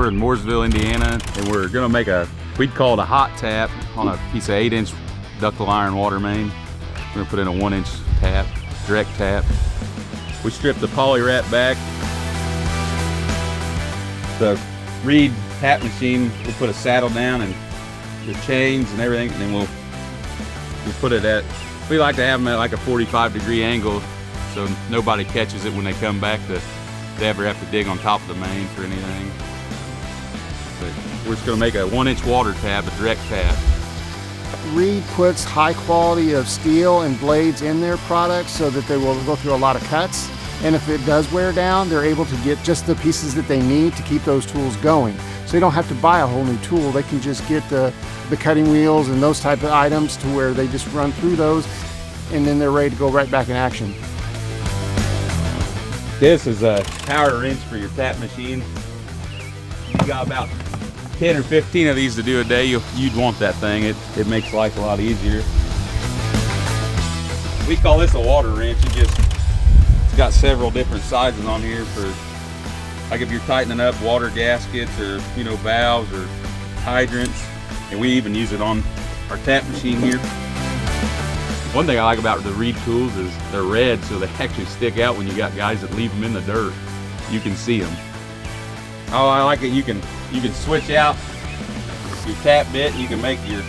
We're in Mooresville, Indiana, and we're gonna make we'd call it a hot tap on a piece of 8-inch ductile iron water main. We're gonna put in a 1-inch tap, direct tap. We stripped the poly wrap back. The REED tap machine, we'll put a saddle down and the chains and everything, and then we'll put it at, we like to have them at like a 45-degree angle so nobody catches it when they come back to ever have to dig on top of the main for anything. But we're just gonna make a 1-inch water tap, a direct tap. REED puts high quality of steel and blades in their products so that they will go through a lot of cuts. And if it does wear down, they're able to get just the pieces that they need to keep those tools going. So they don't have to buy a whole new tool. They can just get the cutting wheels and those type of items to where they just run through those and then they're ready to go right back in action. This is a power wrench for your tap machine. You got about 10 or 15 of these to do a day, you'd want that thing. It makes life a lot easier. We call this a water wrench. It's got several different sizes on here for, like if you're tightening up water gaskets or valves or hydrants, and we even use it on our tap machine here. One thing I like about the REED tools is they're red, so they actually stick out when you got guys that leave them in the dirt. You can see them. Oh, I like it. You can switch out your tap bit. You can make you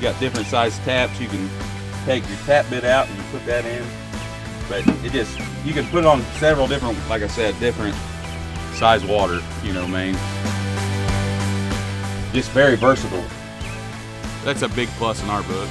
got different size taps. You can take your tap bit out and you put that in. But you can put on several different, like I said, different size water, main. Just very versatile. That's a big plus in our book.